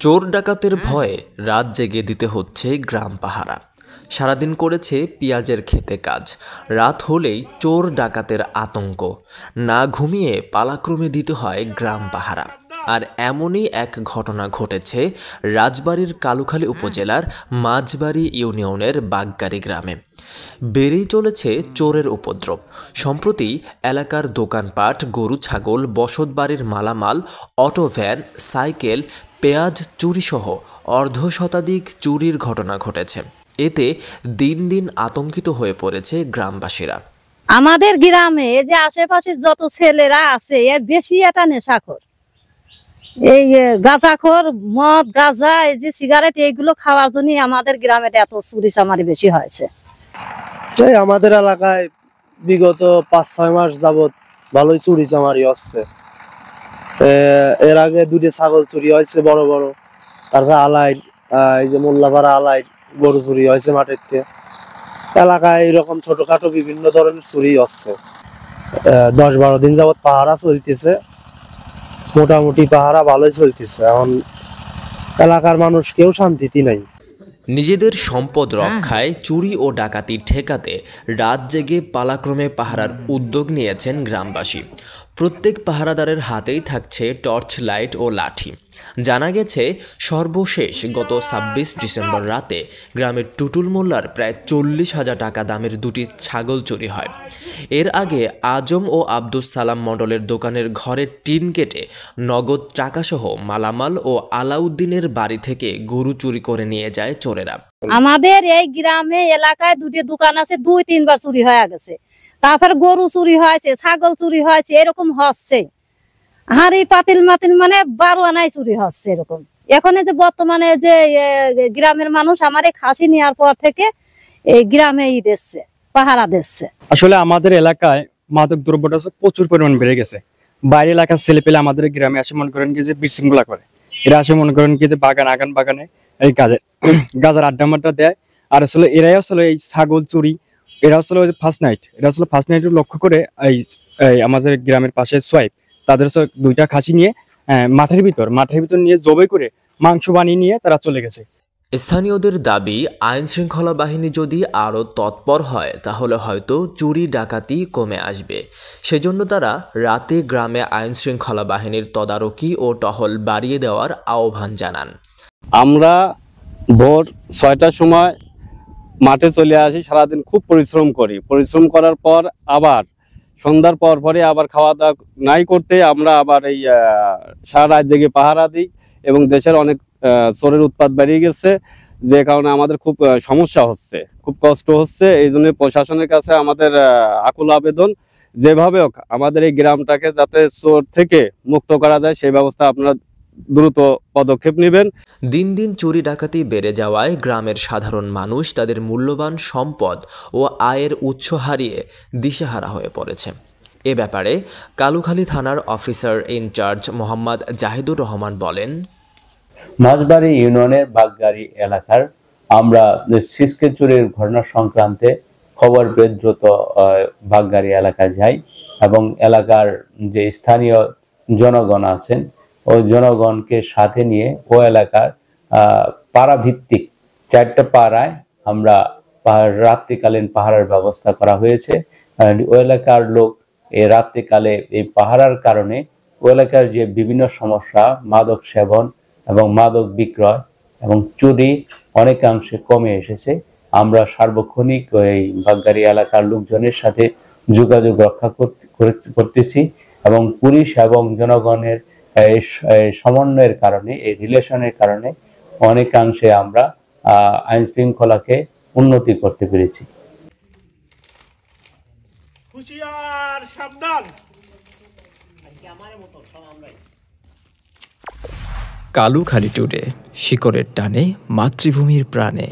চোর ডাকাতের ভয়ে রাত জেগে দিতে হচ্ছে গ্রাম পাহারা। সারাদিন করেছে পেঁয়াজের খেতে কাজ, রাত হলেই চোর ডাকাতের আতঙ্ক। না ঘুমিয়ে পালাক্রমে দিতে হয় গ্রাম পাহারা। আর এমনই এক ঘটনা ঘটেছে রাজবাড়ীর কালুখালী উপজেলার মাঝবাড়ি ইউনিয়নের বাগগাড়ি গ্রামে। বেড়েই চলেছে চোরের উপদ্রব। সম্প্রতি এলাকার দোকানপাট, গরু ছাগল, বসতবাড়ির মালামাল, অটো ভ্যান, সাইকেল, পেঁয়াজ চুরিসহ অর্ধশতাধিক চুরির ঘটনা ঘটেছে। এতে দিন দিন আতঙ্কিত হয়ে পড়েছে গ্রামবাসীরা। আমাদের গ্রামে যে আশেপাশে যত ছেলেরা আছে এর বেশি এটা নেশাখোর, এই গাঁজাখোর, মদ, গাঁজা, এই যে সিগারেট, এইগুলো খাওয়ার জন্য আমাদের গ্রামে এত চুরি চামারি বেশি হয়েছে। আমাদের এলাকায় বিগত 5-6 মাস যাবত ভালোই চুরি চামারি হচ্ছে। এর আগে 2টি ছাগল চুরি হয়েছে বড় বড়, তারপরে আলাইর এই যে মোল্লাপাড়া আলাইর গরু চুরি হয়েছে মাঠের থেকে। এলাকায় এরকম ছোটখাটো বিভিন্ন ধরনের চুরি হচ্ছে। 10-12 দিন যাবত পাহারা চলতেছে, মোটামুটি পাহারা ভালোই চলতেছে। এখন এলাকার মানুষ কেউ শান্তিতে নাই। নিজেদের সম্পদ রক্ষায় চুরি ও ডাকাতি ঠেকাতে রাত জেগে পালাক্রমে পাহারার উদ্যোগ নিয়েছেন গ্রামবাসী। প্রত্যেক পাহারাদারের হাতেই থাকছে টর্চ লাইট ও লাঠি। জানা গেছে সর্বশেষ গত 26 ডিসেম্বর রাতে গ্রামের টুটুল মোল্লার প্রায় 40,000 টাকা দামের 2টি ছাগল চুরি হয়। এর আগে আজম ও আব্দুস সালাম মণ্ডলের দোকানের ঘরের টিন কেটে নগদ টাকাসহ মালামাল ও আলাউদ্দিনের বাড়ি থেকে গরু চুরি করে নিয়ে যায় চোরেরা। আমাদের এই গ্রামে এলাকায় 2টি দোকান আছে, 2-3 বার চুরি হয়ে গেছে। তারপর গরু চুরি হয়েছে, ছাগল চুরি হয়েছে, এরকম হচ্ছে। হাঁড়ি পাতিল মাতিল মানে 12 আনায় চুরি হচ্ছে এরকম। এখন যে বর্তমানে যে গ্রামের মানুষ আমার এই খাসি নেওয়ার পর থেকে এই গ্রামে দিচ্ছে, পাহারা দিচ্ছে। আসলে আমাদের এলাকায় মাদক দ্রব্যটা প্রচুর পরিমাণ বেড়ে গেছে। বাইরের এলাকার ছেলে পেলে আমাদের গ্রামে আসে মনে করেন কি যে বিশৃঙ্খলা করে। এরা আসে মনে করেন কি যে বাগানে এই গাজার আড্ডা মাড্ডা দেয়। আর আসলে এরাই আসলে এই ছাগল চুরি, এরা আসলে ফার্স্ট নাইট লক্ষ্য করে এই আমাদের গ্রামের পাশে সোয়াইপ তাদের 2টা খাসি নিয়ে মাঠের ভিতর নিয়ে জবাই করে মাংস বানিয়ে নিয়ে তারা চলে গেছে। স্থানীয়দের দাবি, আইন শৃঙ্খলা বাহিনী যদি আরও তৎপর হয় তাহলে হয়তো চুরি ডাকাতি কমে আসবে। সেজন্য তারা রাতে গ্রামে আইন শৃঙ্খলা বাহিনীর তদারকি ও টহল বাড়িয়ে দেওয়ার আহ্বান জানান। আমরা ভোর 6টার সময় মাঠে চলে আসি, সারাদিন খুব পরিশ্রম করার পর আবার সন্ধ্যার পরে আবার খাওয়া দাওয়া নাই করতে আমরা আবার এই সারা রাত জেগে পাহারা দিই। এবং দেশের অনেক চোরের উৎপাত বেরিয়ে গেছে, যে কারণে আমাদের খুব সমস্যা হচ্ছে, খুব কষ্ট হচ্ছে। এই জন্য প্রশাসনের কাছে আমাদের আকুল আবেদন, যেভাবে হোক আমাদের এই গ্রামটাকে যাতে চোর থেকে মুক্ত করা যায় সেই ব্যবস্থা আপনারা দ্রুত পদক্ষেপ নেবেন। দিন দিন চুরি ডাকাতি বেড়ে যাওয়ায় গ্রামের সাধারণ মানুষ তাদের মূল্যবান সম্পদ ও আয়ের উৎস হারিয়ে দিশেহারা হয়ে পড়েছে। এ ব্যাপারে কালুখালী থানার অফিসার ইনচার্জ মোহাম্মদ জাহিদুর রহমান বলেন, মাঝবাড়ি ইউনিয়নের বাগগাড়ি এলাকার আমরা সিসকে চুরির ঘটনা সংক্রান্তে খবর পেয়ে দ্রুত বাগগাড়ি এলাকায় যাই এবং এলাকার যে স্থানীয় জনগণ আছেন ওই জনগণকে সাথে নিয়ে ও এলাকার পাড়া ভিত্তিক 4টা পাড়ায় আমরা রাত্রিকালীন পাহারার ব্যবস্থা করা হয়েছে। ওই এলাকার লোক এই রাত্রিকালে এই পাহারার কারণে ওই এলাকার যে বিভিন্ন সমস্যা, মাদক সেবন এবং মাদক বিক্রয় এবং চুরি অনেকাংশে কমে এসেছে। আমরা সার্বক্ষণিক এই বাগগাড়ি এলাকার লোকজনের সাথে যোগাযোগ রক্ষা করতেছি এবং পুলিশ এবং জনগণের সমন্বয়ের কারণে, এই রিলেশনের কারণে অনেকাংশে আমরা আইন শৃঙ্খলাকে উন্নতি করতে পেরেছি। কালুখালী টুডে, শিকড়ের টানে মাতৃভূমির প্রাণে।